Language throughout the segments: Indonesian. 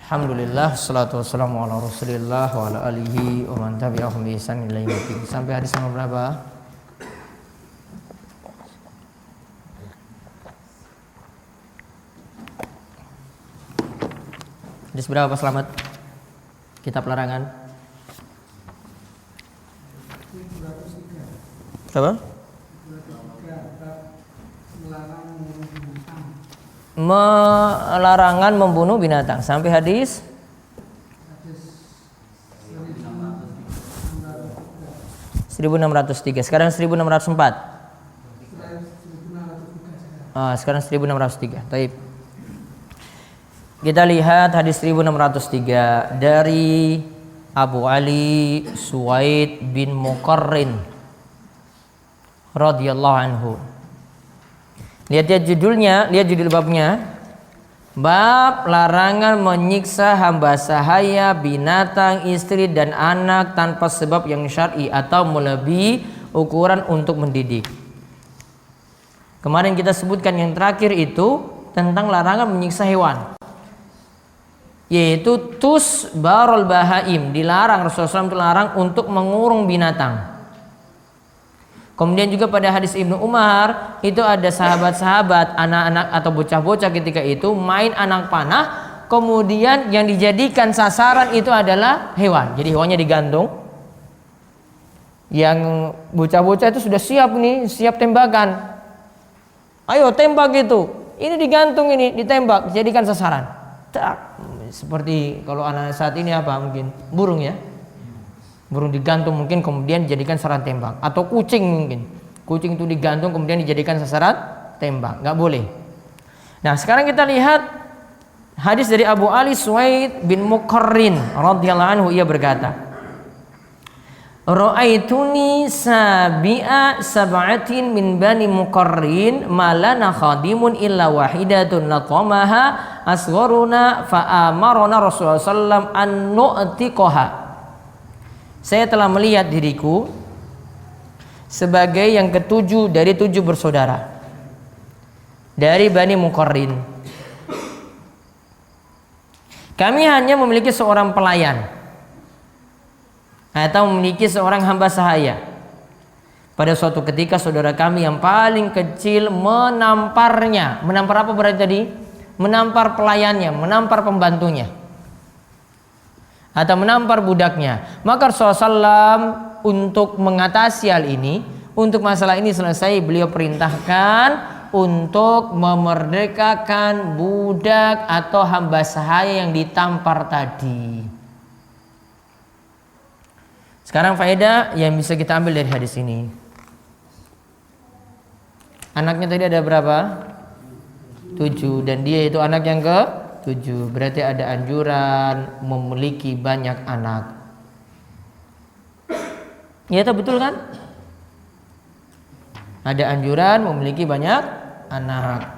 Alhamdulillah, salatu wassalamu ala rasulillah wa ala alihi wa man tabi'ahum bi ihsan ila yaumil. Sampai hadis nomor berapa? Hadis berapa Pak Slamet? Kitab larangan. Berapa? Larangan membunuh binatang sampai hadis 1603. Sekarang 1604. Sekarang 1603. Baik. Kita lihat hadis 1603 dari Abu Ali Suwaid bin Muqarrin radhiyallahu anhu. Lihat judulnya, lihat judul babnya. Bab larangan menyiksa hamba sahaya, binatang, istri dan anak tanpa sebab yang syar'i atau melebihi ukuran untuk mendidik. Kemarin kita sebutkan yang terakhir itu tentang larangan menyiksa hewan, yaitu tusbarul bahaim, dilarang, Rasulullah SAW dilarang untuk mengurung binatang. Kemudian juga pada hadis Ibnu Umar itu ada sahabat-sahabat, anak-anak atau bocah-bocah ketika itu main anak panah, kemudian yang dijadikan sasaran itu adalah hewan. Jadi hewannya digantung. Yang bocah-bocah itu sudah siap nih, siap tembakan. Ayo tembak gitu. Ini digantung, ini ditembak, dijadikan sasaran. Tak, seperti kalau anak saat ini apa mungkin burung ya. Burung digantung mungkin kemudian dijadikan sasaran tembak, atau kucing mungkin. Kucing itu digantung kemudian dijadikan sasaran tembak, nggak boleh. Nah, sekarang kita lihat hadis dari Abu Ali Suwaid bin Muqarrin radhiyallahu anhu, ia berkata, Ra'aituni sabi'a sab'atin min bani Muqarrin malana khadimun illa wahidatun natamaha asgharuna fa'amarona Rasulullah sallallahu an nu'tiqaha. Saya telah melihat diriku sebagai yang ketujuh dari 7 bersaudara dari Bani Muqarrin. Kami hanya memiliki seorang pelayan atau memiliki seorang hamba sahaya. Pada suatu ketika saudara kami yang paling kecil menamparnya. Menampar apa berarti tadi? Menampar pelayannya, menampar pembantunya, atau menampar budaknya. Maka Rasulullah SAW untuk mengatasi hal ini, untuk masalah ini selesai, beliau perintahkan untuk memerdekakan budak atau hamba sahaya yang ditampar tadi. Sekarang faedah yang bisa kita ambil dari hadis ini. Anaknya tadi ada berapa? 7, dan dia itu anak yang ke-7. Berarti ada anjuran memiliki banyak anak. Ya, itu betul kan? Ada anjuran memiliki banyak anak.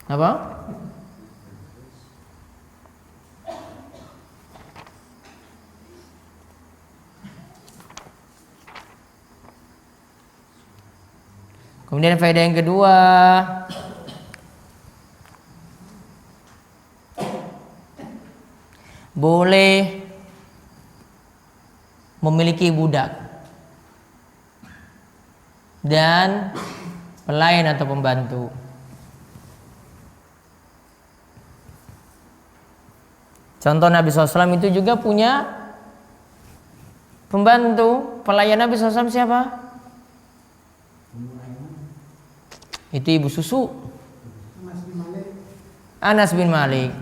Apa? Kemudian faedah yang kedua, boleh memiliki budak dan pelayan atau pembantu. Contoh Nabi SAW itu juga punya pembantu. Pelayan Nabi SAW siapa? Itu ibu susu, Anas bin Malik.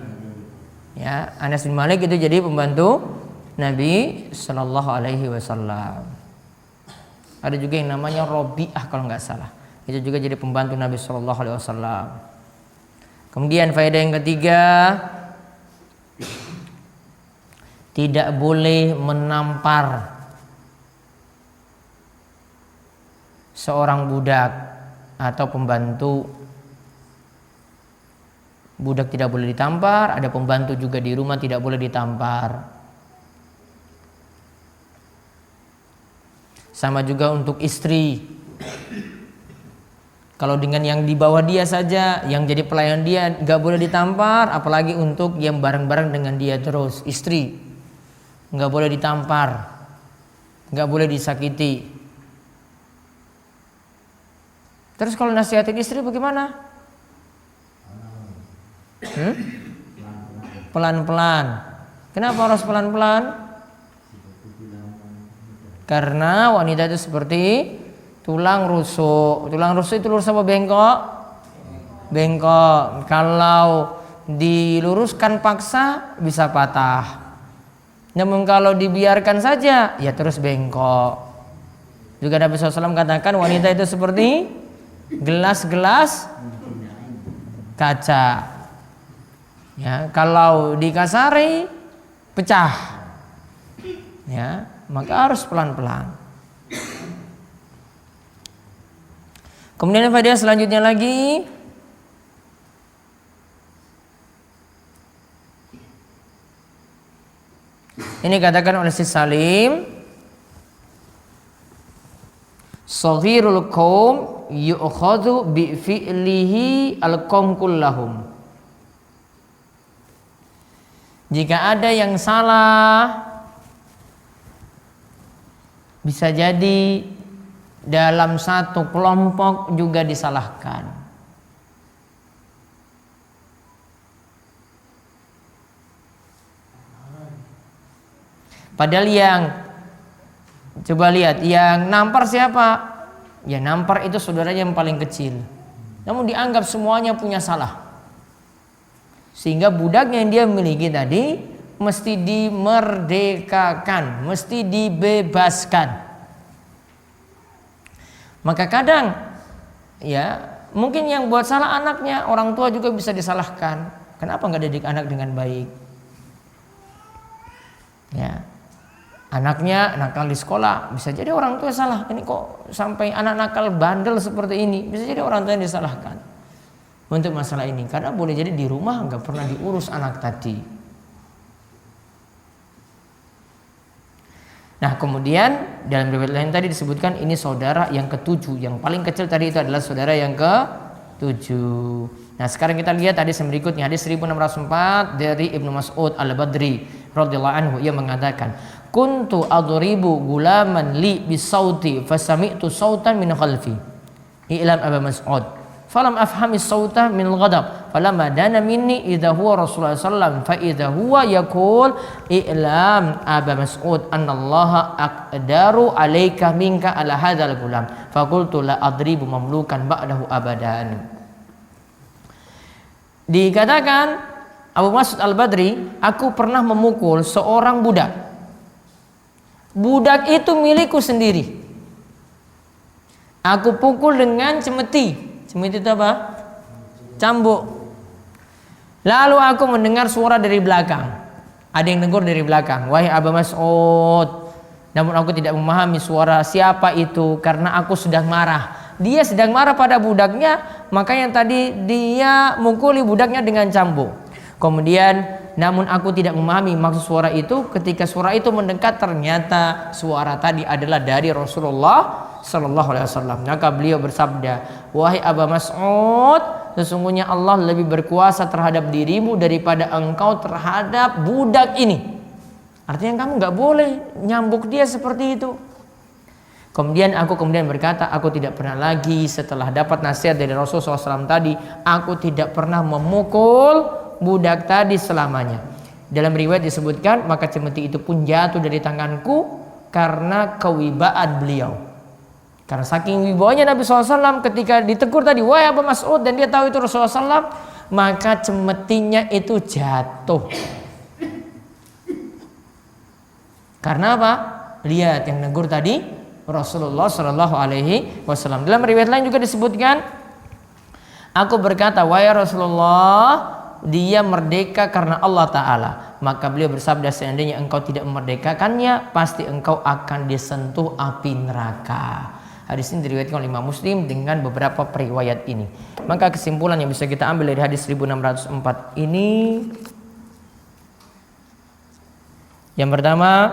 Ya, Anas bin Malik itu jadi pembantu Nabi Sallallahu Alaihi Wasallam. Ada juga yang namanya Robi'ah kalau nggak salah. Itu juga jadi pembantu Nabi Sallallahu Alaihi Wasallam. Kemudian faedah yang ketiga, tidak boleh menampar seorang budak atau pembantu. Budak tidak boleh ditampar, ada pembantu juga di rumah tidak boleh ditampar. Sama juga untuk istri. Kalau dengan yang di bawah dia saja, yang jadi pelayan dia nggak boleh ditampar, apalagi untuk yang bareng-bareng dengan dia terus, istri nggak boleh ditampar, nggak boleh disakiti. Terus kalau nasihatin istri bagaimana? Pelan-pelan. Kenapa harus pelan-pelan? Karena wanita itu seperti tulang rusuk. Tulang rusuk itu lurus apa bengkok? Bengkok. Kalau diluruskan paksa bisa patah. Namun kalau dibiarkan saja ya terus bengkok. Juga Nabi SAW katakan wanita itu seperti gelas-gelas kaca. Ya, kalau dikasari pecah. Ya, maka harus pelan-pelan. Kemudian faedah selanjutnya lagi, ini katakan oleh Syekh Salim, saghirul qaum yu'khadhu bi fi'lihi al-qaum kullahum. Jika ada yang salah, bisa jadi dalam satu kelompok juga disalahkan. Padahal yang, coba lihat, yang nampar siapa? Ya nampar itu saudaranya yang paling kecil. Namun dianggap semuanya punya salah. Sehingga budaknya yang dia miliki tadi mesti dimerdekakan, mesti dibebaskan. Maka kadang ya mungkin yang buat salah anaknya, orang tua juga bisa disalahkan. Kenapa nggak didik anak dengan baik? Ya, anaknya nakal di sekolah, bisa jadi orang tua salah. Ini kok sampai anak nakal bandel seperti ini? Bisa jadi orang tua yang disalahkan untuk masalah ini. Karena boleh jadi di rumah nggak pernah diurus anak tadi. Nah kemudian dalam riwayat lain tadi disebutkan ini saudara yang ketujuh. Yang paling kecil tadi itu adalah saudara yang ketujuh. Nah sekarang kita lihat hadis yang berikutnya, hadis 1604 dari Ibnu Mas'ud Al-Badri radhiyallahu anhu. Ia mengatakan, kuntu adribu gulaman li bisauti fasami'tu sautan min khalfi. I'lam Abu Mas'ud falam afhami sauta min al-ghadab falamma dana minni idza huwa Rasulullah sallallahu fa idza huwa yaqul i'lam Abu Mas'ud annallaha aqdaru alayka minka ala hadzal gulam faqultu la adribu mamlukan ba'dahu abadan. Dikatakan Abu Mas'ud Al-Badri, aku pernah memukul seorang budak. Budak itu milikku sendiri. Aku pukul dengan cemeti. Cemeti itu apa? Cambuk. Lalu aku mendengar suara dari belakang. Ada yang negur dari belakang, wahai Abu Mas'ud. Namun aku tidak memahami suara siapa itu karena aku sedang marah. Dia sedang marah pada budaknya, makanya tadi dia mukuli budaknya dengan cambuk. Kemudian namun aku tidak memahami maksud suara itu. Ketika suara itu mendekat, ternyata suara tadi adalah dari Rasulullah Sallallahu Alaihi Wasallam. Maka beliau bersabda, wahai Abu Mas'ud, sesungguhnya Allah lebih berkuasa terhadap dirimu daripada engkau terhadap budak ini. Artinya kamu nggak boleh nyambuk dia seperti itu. Kemudian aku berkata, aku tidak pernah lagi setelah dapat nasihat dari Rasulullah SAW tadi, aku tidak pernah memukul budak tadi selamanya. Dalam riwayat disebutkan, maka cemeti itu pun jatuh dari tanganku karena kewibaan beliau. Karena saking wibawanya Nabi SAW ketika ditegur tadi, wahai Abu Mas'ud, dan dia tahu itu Rasulullah SAW, maka cemetinya itu jatuh. Karena apa? Lihat yang negur tadi Rasulullah Sallallahu Alaihi Wasallam. Dalam riwayat lain juga disebutkan, aku berkata, wahai Rasulullah, dia merdeka karena Allah Ta'ala. Maka beliau bersabda, seandainya engkau tidak memerdekakannya, pasti engkau akan disentuh api neraka. Hadis ini diriwayatkan oleh Imam Muslim dengan beberapa periwayat ini. Maka kesimpulan yang bisa kita ambil dari hadis 1604 ini, yang pertama,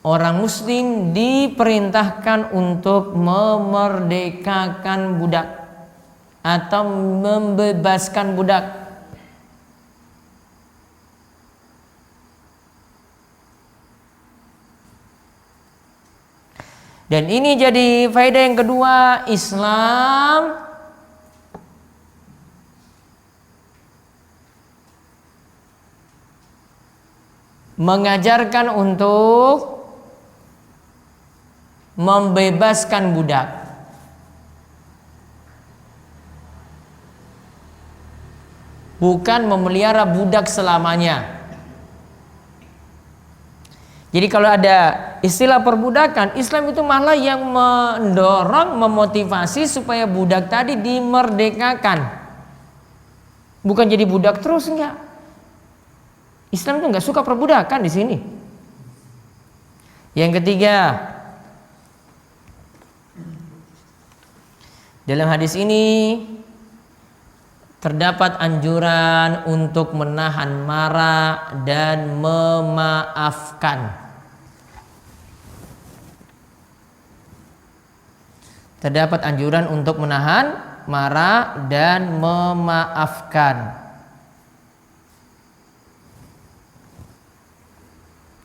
orang muslim diperintahkan untuk memerdekakan budak atau membebaskan budak. Dan ini jadi faedah yang kedua, Islam mengajarkan untuk membebaskan budak. Bukan memelihara budak selamanya. Jadi kalau ada istilah perbudakan, Islam itu malah yang mendorong, memotivasi supaya budak tadi dimerdekakan. Bukan jadi budak terus, enggak. Islam itu enggak suka perbudakan di sini. Yang ketiga, dalam hadis ini terdapat anjuran untuk menahan marah dan memaafkan. Terdapat anjuran untuk menahan marah dan memaafkan.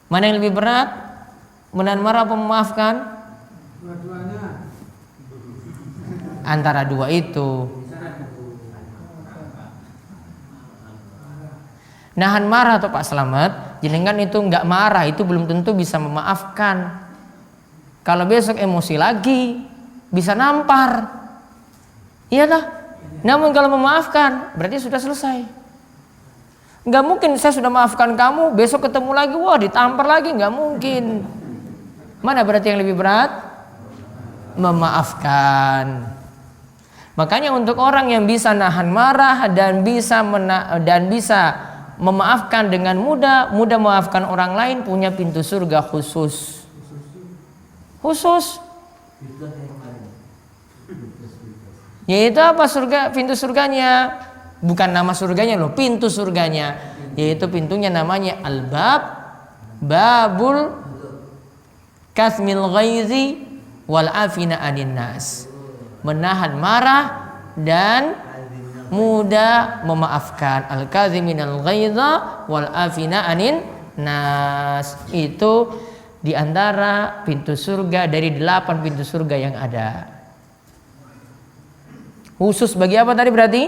Mana yang lebih berat? Menahan marah atau memaafkan? Dua-duanya. Antara dua itu. Nahan marah atau Pak Slamet, jenengan itu nggak marah itu belum tentu bisa memaafkan. Kalau besok emosi lagi, bisa nampar, iya tak? Namun kalau memaafkan berarti sudah selesai. Nggak mungkin saya sudah maafkan kamu, besok ketemu lagi, wah ditampar lagi, nggak mungkin. Mana berarti yang lebih berat? Memaafkan. Makanya untuk orang yang bisa nahan marah dan bisa memaafkan dengan mudah memaafkan orang lain, punya pintu surga khusus. Yaitu apa surga? Pintu surganya bukan nama surganya loh, pintu surganya. Yaitu pintunya namanya Al-Bab, Babul Kasmil Ghaizi wal Afina Anin Nas. Menahan marah dan mudah memaafkan. Al-Kaziminal Ghaidha wal Afina Anin Nas. Itu diantara pintu surga dari 8 pintu surga yang ada. Khusus bagi apa tadi berarti?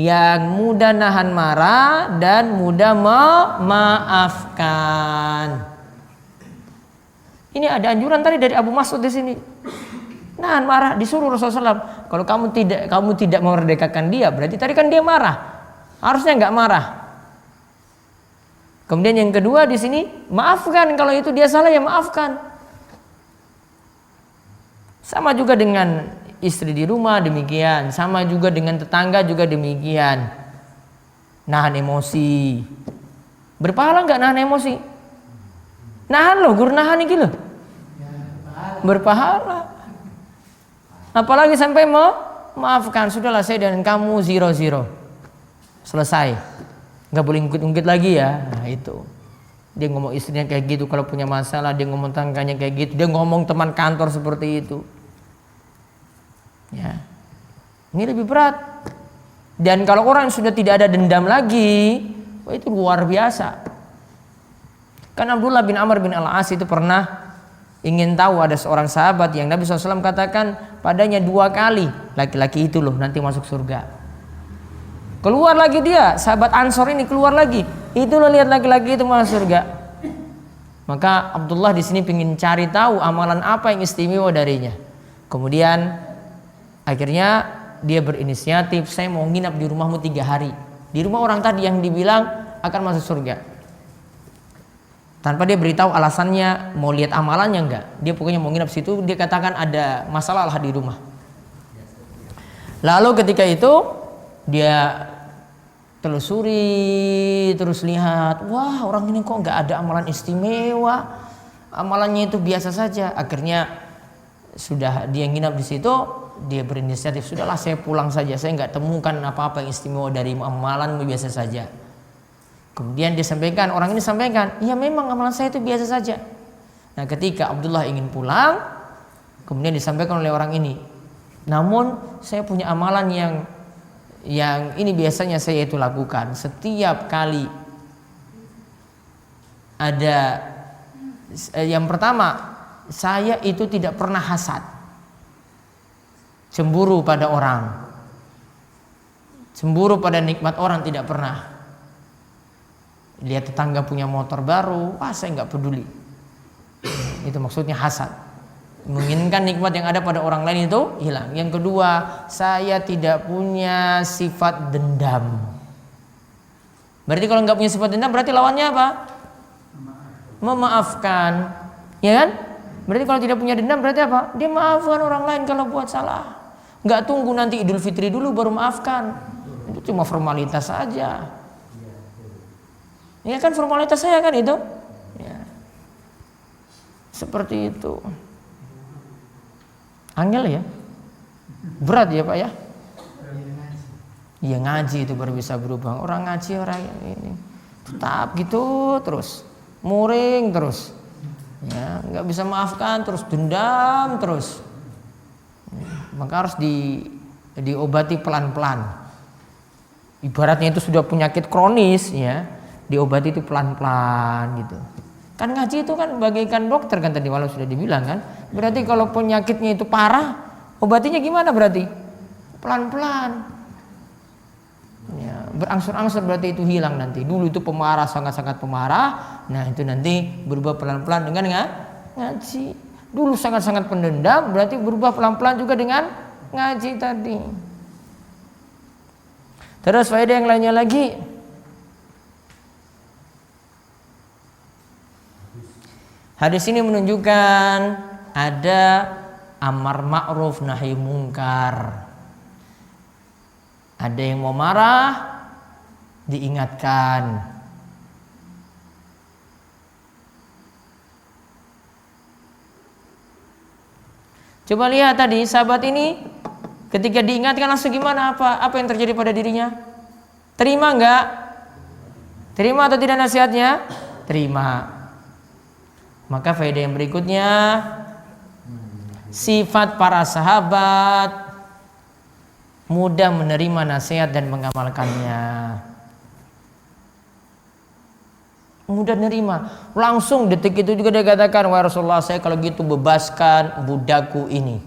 Yang mudah nahan marah dan mudah memaafkan. Ini ada anjuran tadi dari Abu Mas'ud di sini. Nahan marah disuruh Rasulullah SAW. Kalau kamu tidak memerdekakan dia, berarti tadi kan dia marah. Harusnya nggak marah. Kemudian yang kedua di sini, maafkan kalau itu dia salah ya maafkan. Sama juga dengan istri di rumah demikian, sama juga dengan tetangga juga demikian. Nahan emosi. Berpahala nggak nahan emosi? Nahan loh, guru nahan ini loh. Berpahala. Apalagi sampai maafkan, sudahlah saya dan kamu 0-0. Selesai. Nggak boleh ungkit-ungkit lagi ya. Nah itu. Dia ngomong istrinya kayak gitu kalau punya masalah, dia ngomong tangganya kayak gitu, dia ngomong teman kantor seperti itu. Ya. Ini lebih berat. Dan kalau orang sudah tidak ada dendam lagi, wah itu luar biasa. Kan Abdullah bin Amr bin Al-As itu pernah ingin tahu, ada seorang sahabat yang Nabi SAW katakan padanya 2 kali, laki-laki itu loh nanti masuk surga. Keluar lagi dia, sahabat Ansor ini keluar lagi, itu loh lihat laki-laki itu masuk surga. Maka Abdullah di sini ingin cari tahu amalan apa yang istimewa darinya. Kemudian akhirnya dia berinisiatif, saya mau nginap di rumahmu 3 hari. Di rumah orang tadi yang dibilang akan masuk surga. Tanpa dia beritahu alasannya, mau lihat amalannya enggak. Dia pokoknya mau nginap situ, dia katakan ada masalah lah di rumah. Lalu ketika itu dia telusuri, terus lihat, wah orang ini kok enggak ada amalan istimewa. Amalannya itu biasa saja. Akhirnya sudah dia nginap di situ, dia berinisiatif, sudahlah saya pulang saja, saya enggak temukan apa-apa yang istimewa dari amalanmu, biasa saja. Kemudian dia sampaikan, orang ini sampaikan, ya memang amalan saya itu biasa saja. Nah, ketika Abdullah ingin pulang, kemudian disampaikan oleh orang ini, namun saya punya amalan yang ini biasanya saya itu lakukan setiap kali ada. Yang pertama, saya itu tidak pernah hasad, cemburu pada orang, cemburu pada nikmat orang, tidak pernah. Lihat tetangga punya motor baru, saya nggak peduli. Itu maksudnya hasad, menginginkan nikmat yang ada pada orang lain itu hilang. Yang kedua, saya tidak punya sifat dendam. Berarti kalau nggak punya sifat dendam, berarti lawannya apa? Memaafkan, ya kan? Berarti kalau tidak punya dendam berarti apa? Dia maafkan orang lain kalau buat salah. Nggak tunggu nanti Idul Fitri dulu baru maafkan. Itu cuma formalitas saja. Ya kan, formalitas saya kan itu. Ya. Seperti itu. Angel ya? Berat ya Pak ya? Iya, ngaji itu baru bisa berubah. Orang ngaji, orang ini tetap gitu terus, muring terus, ya nggak bisa maafkan terus, dendam terus. Ya, maka harus diobati pelan-pelan. Ibaratnya itu sudah penyakit kronis, ya diobati itu pelan-pelan gitu. Kan ngaji itu kan bagaikan dokter kan tadi walau sudah dibilang kan. Berarti kalau penyakitnya itu parah, obatinya gimana berarti? Pelan-pelan. Ya, berangsur-angsur berarti itu hilang nanti. Dulu itu pemarah, sangat-sangat pemarah. Nah itu nanti berubah pelan-pelan dengan ngaji. Dulu sangat-sangat pendendam, berarti berubah pelan-pelan juga dengan ngaji tadi. Terus faedah yang lainnya lagi, hadis ini menunjukkan ada amar ma'ruf nahi mungkar. Ada yang mau marah, diingatkan. Coba lihat tadi sahabat ini ketika diingatkan langsung gimana, apa yang terjadi pada dirinya? Terima enggak? Terima atau tidak nasihatnya? Terima. Maka faedah yang berikutnya, sifat para sahabat mudah menerima nasihat dan mengamalkannya. Mudah nerima. Langsung detik itu juga dia katakan, wahai Rasulullah, saya kalau gitu bebaskan budakku ini.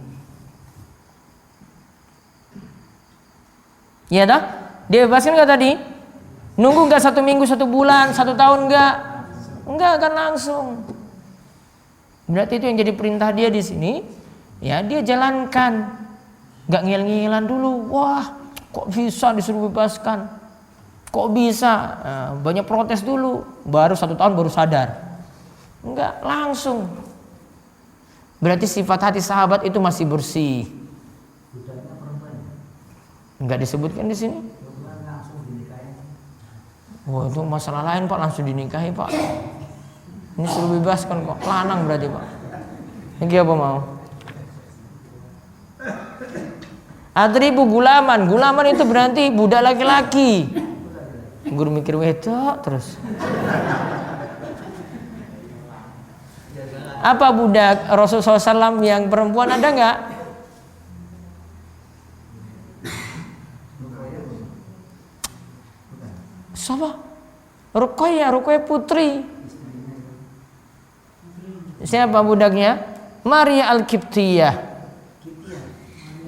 Iya dah? Dia bebaskan nggak tadi? Nunggu nggak 1 minggu, 1 bulan, 1 tahun nggak? Enggak, akan langsung. Berarti itu yang jadi perintah dia di sini. Ya dia jalankan. Nggak ngil-ngilan dulu. Wah, kok bisa disuruh bebaskan? Kok bisa? Nah, banyak protes dulu. Baru 1 tahun baru sadar. Enggak, langsung. Berarti sifat hati sahabat itu masih bersih. Enggak disebutkan di sini. Wah, itu masalah lain Pak, langsung dinikahi Pak. Ini suruh bebaskan kok, lanang berarti Pak. Ini apa mau? Adribu gulaman. Gulaman itu berarti budak laki-laki. Guru mikir wedok terus. Apa budak Rasulullah SAW yang perempuan ada nggak? Siapa? Ruqayyah putri. Siapa budaknya? Maria Al-Qibtiyah.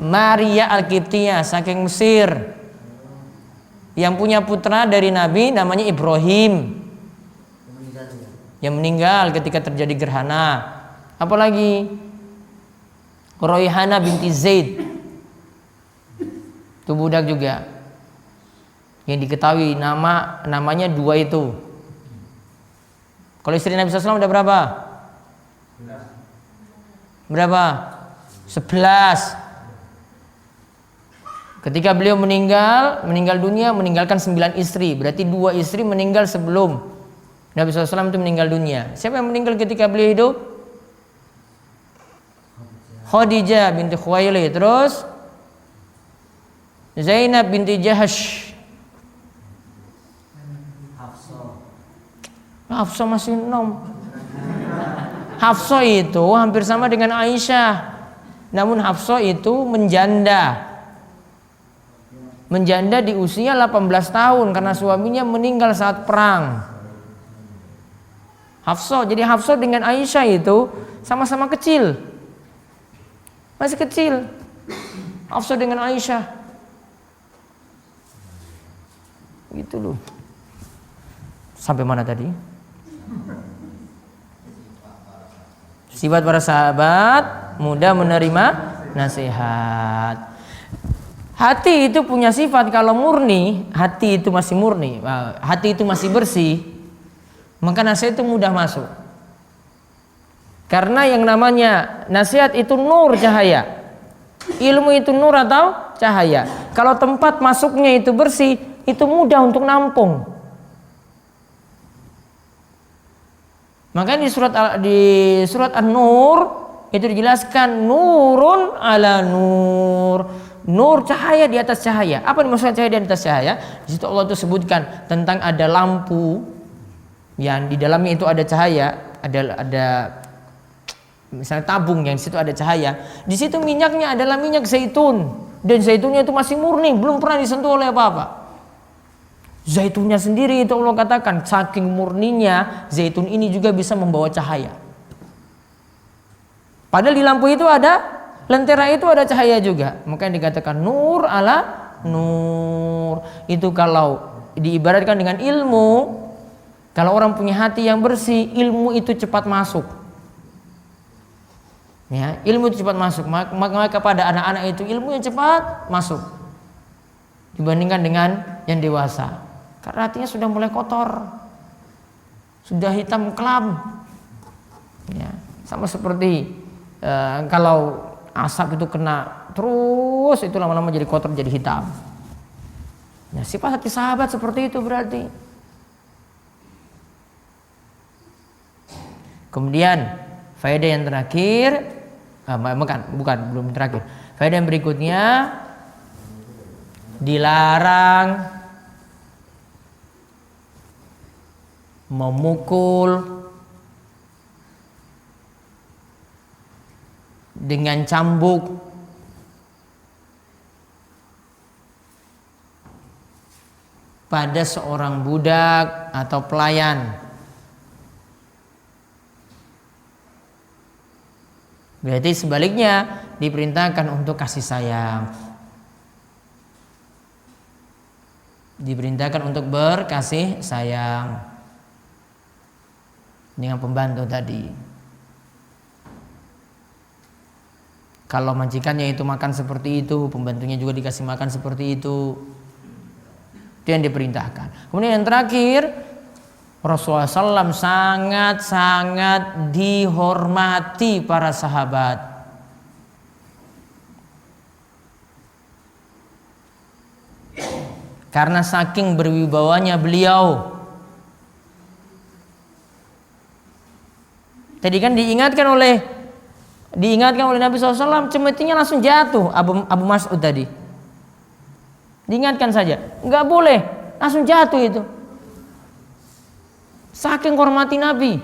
Maria Al-Qibtiyah saking Mesir, yang punya putra dari Nabi namanya Ibrahim, yang meninggal ketika terjadi gerhana. Apalagi Royhana binti Zaid, itu budak juga yang diketahui namanya 2 itu. Kalau istri Nabi SAW ada berapa? 11. Ketika beliau meninggal dunia, meninggalkan 9 istri. Berarti 2 istri meninggal sebelum Nabi SAW itu meninggal dunia. Siapa yang meninggal ketika beliau hidup? Khadijah binti Khuwailid. Terus Zainab binti Jahash. Hafsah masih 6. Hafsah itu hampir sama dengan Aisyah. Namun Hafsah itu menjanda. Menjanda di usia 18 tahun karena suaminya meninggal saat perang. Hafsah, jadi Hafsah dengan Aisyah itu sama-sama kecil. Masih kecil. Hafsah dengan Aisyah. Gitu loh. Sampai mana tadi? Sifat para sahabat mudah menerima nasihat. Hati itu punya sifat kalau murni, hati itu masih murni, hati itu masih bersih, maka nasihat itu mudah masuk. Karena yang namanya nasihat itu nur, cahaya. Ilmu itu nur atau cahaya. Kalau tempat masuknya itu bersih, itu mudah untuk nampung. Makanya di surat An-Nur itu dijelaskan nurun ala nur. Nur, cahaya di atas cahaya. Apa maksudnya cahaya di atas cahaya? Di situ Allah itu sebutkan tentang ada lampu yang di dalamnya itu ada cahaya, ada misalnya tabung yang di situ ada cahaya. Di situ minyaknya adalah minyak zaitun dan zaitunnya itu masih murni, belum pernah disentuh oleh apa-apa. Zaitunnya sendiri itu Allah katakan saking murninya zaitun ini juga bisa membawa cahaya. Padahal di lampu itu ada lentera, itu ada cahaya juga. Makanya dikatakan nur ala nur. Itu kalau diibaratkan dengan ilmu, kalau orang punya hati yang bersih, ilmu itu cepat masuk. Ya, ilmu itu cepat masuk. Maka pada anak-anak itu ilmu yang cepat masuk dibandingkan dengan yang dewasa. Karena hatinya sudah mulai kotor, sudah hitam kelam. Ya, sama seperti kalau asap itu kena terus, itu lama-lama jadi kotor, jadi hitam. Nah, sifat hati sahabat seperti itu berarti. Kemudian faedah yang terakhir, belum terakhir. Faedah yang berikutnya, dilarang memukul dengan cambuk pada seorang budak atau pelayan. Berarti sebaliknya diperintahkan untuk kasih sayang. Diperintahkan untuk berkasih sayang dengan pembantu tadi. Kalau majikannya itu makan seperti itu, pembantunya juga dikasih makan seperti itu. Itu yang diperintahkan. Kemudian yang terakhir, Rasulullah SAW sangat-sangat dihormati para sahabat. Karena saking berwibawanya beliau. Tadi kan diingatkan oleh Nabi SAW, cemetinya langsung jatuh. Abu Mas'ud tadi diingatkan saja, nggak boleh langsung jatuh itu. Saking hormati Nabi,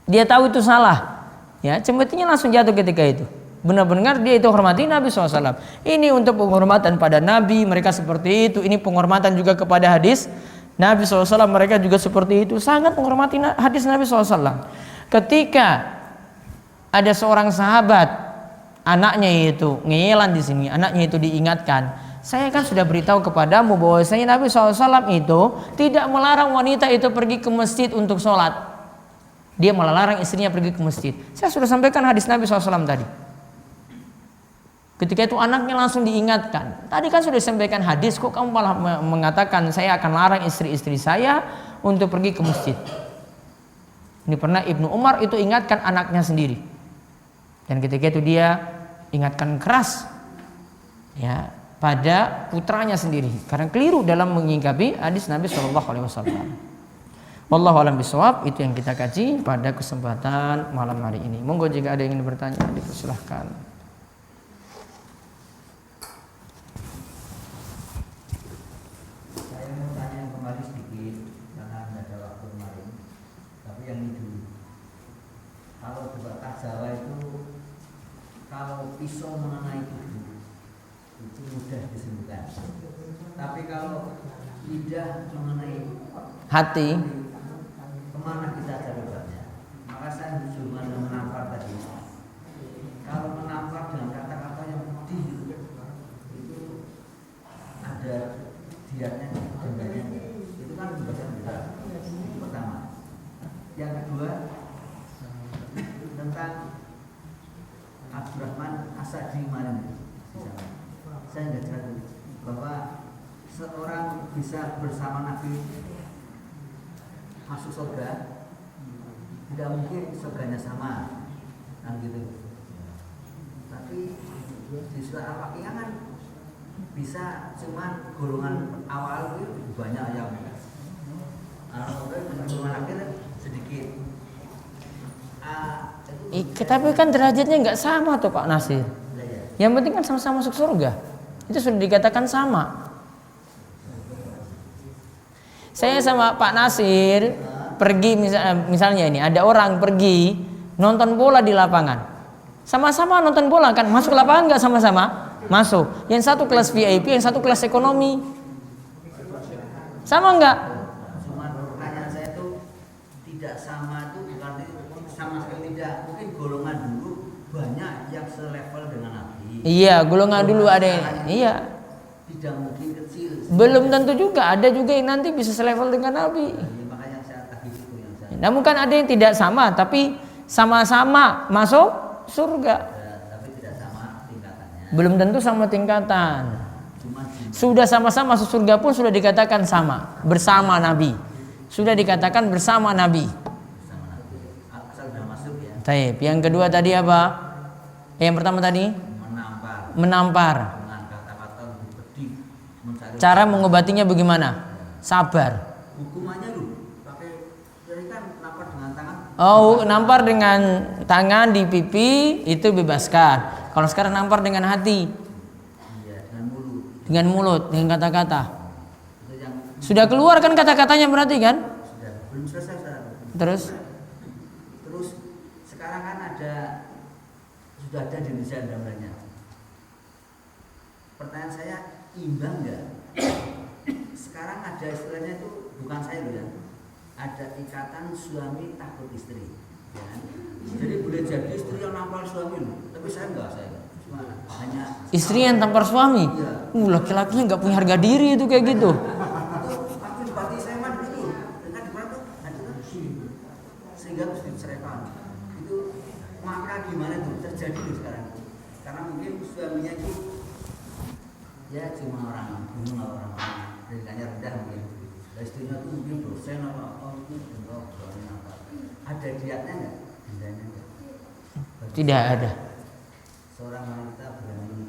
dia tahu itu salah, ya cemetinya langsung jatuh ketika itu. Benar-benar dia itu hormati Nabi SAW. Ini untuk penghormatan pada Nabi, mereka seperti itu. Ini penghormatan juga kepada hadis Nabi SAW, mereka juga seperti itu. Sangat menghormati hadis Nabi SAW. Ketika ada seorang sahabat, anaknya itu ngeyelan di sini, anaknya itu diingatkan, saya kan sudah beritahu kepadamu bahwasanya Nabi SAW itu tidak melarang wanita itu pergi ke masjid untuk sholat. Dia melarang istrinya pergi ke masjid. Saya sudah sampaikan hadis Nabi SAW tadi. Ketika itu anaknya langsung diingatkan, tadi kan sudah disampaikan hadis, kok kamu malah mengatakan saya akan larang istri-istri saya untuk pergi ke masjid. Ini pernah Ibnu Umar itu ingatkan anaknya sendiri. Dan ketika itu dia ingatkan keras, ya, pada putranya sendiri karena keliru dalam menyikapi hadis Nabi SAW. Wallahu a'lam bishawab. Itu yang kita kaji pada kesempatan malam hari ini. Monggo jika ada yang ingin bertanya dipersilahkan. Saya mau tanya kembali sedikit karena ada waktu kemarin, tapi yang ini dulu. kalau pisau mengenai tubuh itu mudah disembuhkan. Tapi kalau lidah mengenai hati, kemana kita cari obatnya? Maka saya hubungan dengan menampar tadi. Kalau menampar dengan kata-kata yang pedih itu ada diatnya, dendanya. Itu kan pembahasan berat. Itu pertama. Yang kedua tentang Abdurrahman As-Sa'di kemarin di sana. Saya nggak jelas bahwa seorang bisa bersama Nabi masuk surga, tidak mungkin surganya sama, kan gitu. Tapi di surah Al-Waqiah kan bisa cuma golongan awal itu banyak yang golongan akhir sedikit. Tapi kan derajatnya nggak sama tuh Pak Nasir. Yang penting kan sama-sama masuk surga. Itu sudah dikatakan sama. Saya sama Pak Nasir pergi misalnya ini ada orang pergi nonton bola di lapangan, sama-sama nonton bola kan, masuk lapangan nggak sama-sama? Masuk. Yang satu kelas VIP, yang satu kelas ekonomi, sama nggak? Cuma pertanyaan saya itu tidak sama itu bukan sama sekali tidak. Mungkin golongan dulu banyak yang selevel dengan Nabi. Iya, golongan dulu ada yang, iya. Tidak mungkin kecil. Belum tentu juga, ada juga yang nanti bisa selevel dengan Nabi. Makanya saya tadi itu yang saya. Namun kan ada yang tidak sama, tapi sama-sama masuk surga. Tapi tidak sama tingkatannya. Belum tentu sama tingkatan. Sudah sama-sama masuk surga pun sudah dikatakan sama, bersama Nabi. Sudah dikatakan bersama Nabi. Bersama Nabi. Asal sudah masuk ya. Taib. Yang kedua tadi apa? Yang pertama tadi menampar. Dengan kata-kata lebih pedih, mencari. Cara mengobatinya bagaimana? Sabar. Hukumannya lu pakai jadi kan nampar dengan tangan. Oh, nampar dengan tangan di pipi itu bebaskan. Kalau sekarang nampar dengan hati. Iya, dengan mulut. Dengan mulut, dengan kata-kata. Itu yang Sudah keluar kan kata-katanya berarti kan? sudah belum selesai Ustaz. Terus Sekarang kan sudah ada di Indonesia undang-undangnya. Pertanyaan saya, imbang nggak? Sekarang ada istilahnya itu bukan saya loh ya. Ada ikatan suami takut istri. Ya. Jadi boleh jadi istri yang nampar suami loh, tapi saya enggak, cuma hanya istri yang tampar suami. Iya. Laki-lakinya nggak punya harga diri itu kayak gitu. Aku bati saya mah itu dengan di mana tuh? Sehingga harus diceraikan. Itu maka gimana tuh terjadi loh sekarang? Karena mungkin suaminya itu ya cuma orang gunung atau orang pendidikannya rendah mungkin. Dan istrinya tuh mungkin dosen atau apa mungkin apa. Ada diatnya nggak? Dendanya nggak? Tidak ada. Seorang wanita berani.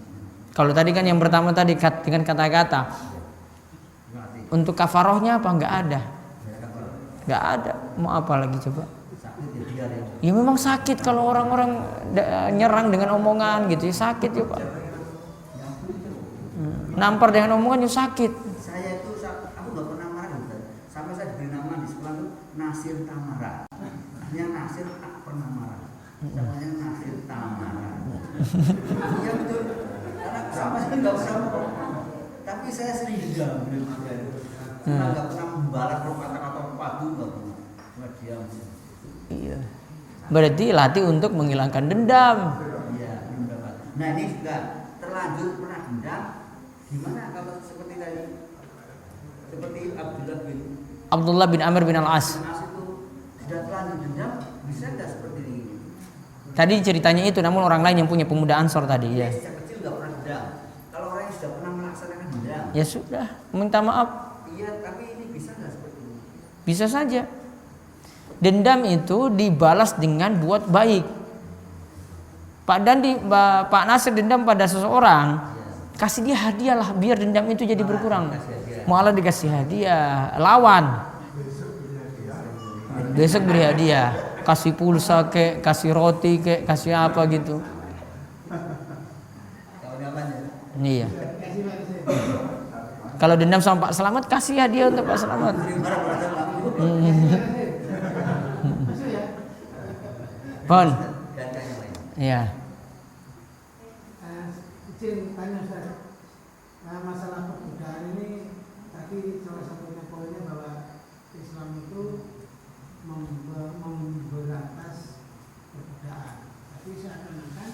Kalau tadi kan yang pertama tadi dengan kata-kata. Untuk kafarohnya apa? Nggak ada. Nggak ada. Mau apa lagi coba? Sakit ya dia yang. Ya memang sakit kalau orang-orang nyerang dengan omongan gitu. Ya sakit ya Pak. Nampar dengan omongan ya sakit. Saya itu aku nggak pernah marah Ustaz. Sampai saya diberi nama di sekolah itu Nasir Tamara. Artinya Nasir tak pernah marah. Namanya Nasir Tamara. Iya betul. Karena sampai saya nggak pernah ngomong. Tapi saya sering diam dengan dia itu. Karena nggak pernah membalas kata-kata padu nggak pernah. Cuma diam. Iya. Berarti latih untuk menghilangkan dendam. Iya, mendapat. Nah ini juga terlanjur pernah dendam. Gimana kalau seperti tadi? Seperti Abdullah bin Amr bin Al-As. Nas itu sudah terlanjur dendam, bisa nggak seperti ini? Tadi ceritanya itu, namun orang lain yang punya pemuda Ansor tadi ya. Sejak kecil nggak pernah dendam. Kalau orang yang sudah pernah melaksanakan dendam, Ya sudah, minta maaf. iya, tapi ini bisa nggak seperti ini? Bisa saja. Dendam itu dibalas dengan buat baik. Pak Nasir dendam pada seseorang, kasih dia hadiah lah biar dendam itu jadi berkurang. Malah dikasih hadiah, lawan. Besok beri hadiah, kasih pulsa kek, kasih roti kek, kasih apa gitu. Iya. Kalau dendam sama Pak Selamat, kasih hadiah untuk Pak Selamat. Pon. Iya. izin tanya Ustaz. Masalah perbedaan ini tadi salah satunya poinnya bahwa Islam itu memberantas perbedaan. Tapi seakan-akan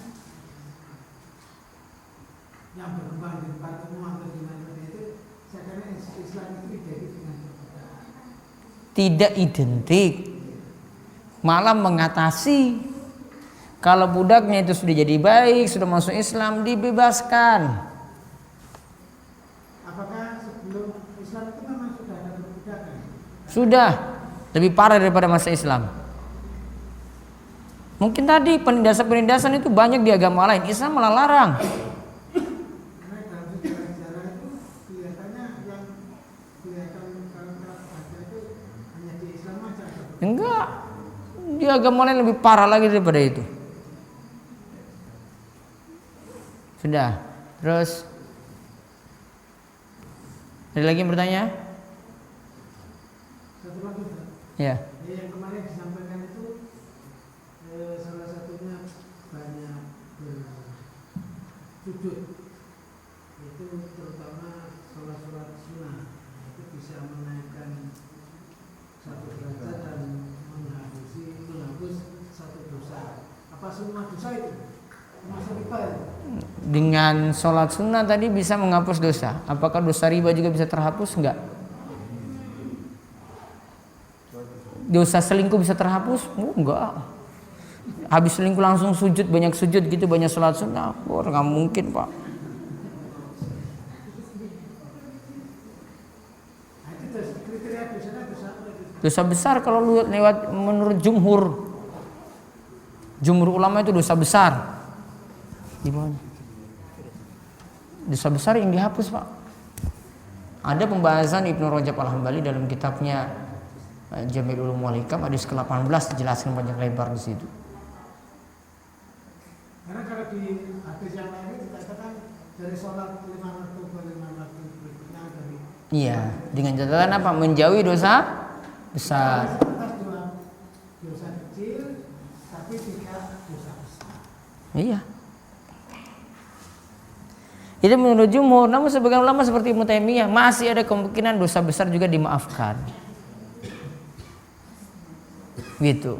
yang berkembang di tempat umum atau di mana itu seakan-akan Islam itu identik dengan perbedaan. Tidak identik, malah mengatasi. Kalau budaknya itu sudah jadi baik, sudah masuk Islam, dibebaskan. Apakah sebelum Islam itu memang sudah ada perbudakan? Sudah, lebih parah daripada masa Islam. Mungkin tadi penindasan-penindasan itu banyak di agama lain, Islam malah larang. Karena dalam sejarah-sejarah itu kelihatannya yang kelihatan kalau baca itu hanya di Islam aja. Enggak, di agama lain lebih parah lagi daripada itu. Sudah, terus ada lagi yang bertanya? Satu lagi Pak. Ya. Yang kemarin disampaikan itu salah satunya banyak bersujud, itu terutama sholat-sholat sunnah, itu bisa menaikkan satu derajat dan menghapus satu dosa. Apa semua dosa itu? Termasuk riba ya? Dengan sholat sunnah tadi bisa menghapus dosa. Apakah dosa riba juga bisa terhapus? Enggak. Dosa selingkuh bisa terhapus? Enggak. Habis selingkuh langsung sujud, banyak sujud gitu, banyak sholat sunnah. Wah, nggak mungkin Pak. Kriteria dosanya dosa apa itu? Dosa besar kalau lewat menurut jumhur ulama itu dosa besar. Gimana? Dosa besar yang dihapus Pak. Ada pembahasan Ibnu Rajab Al-Hambali dalam kitabnya Jami'ul Ulum wal Hikam hadis ke-18 dijelaskan panjang lebar di situ. Karena kalau di hadis yang lain dikatakan dari sholat 5 waktu ke 5 waktu berikutnya dari Iya, dengan catatan apa? Menjauhi dosa besar. atas dosa kecil tapi tidak dosa besar. Iya. Itu menurut jumhur, namun sebagian ulama seperti Ibnu Taimiyah masih ada kemungkinan dosa besar juga dimaafkan. Gitu.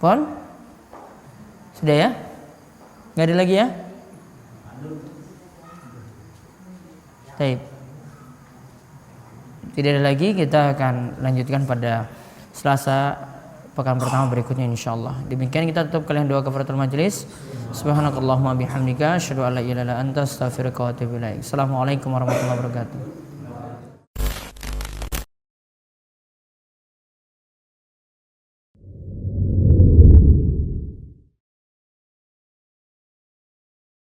Pon? Sudah ya? Nggak ada lagi ya? Baik. Tidak ada lagi, kita akan lanjutkan pada Selasa pekan pertama berikutnya insyaallah. Demikian kita tutup kalian doa kafaratul majelis. Subhanakallahumma bihamdika asyhadu an la ilaha illa anta astaghfiruka wa atubu ilaik. Assalamualaikum warahmatullahi wabarakatuh.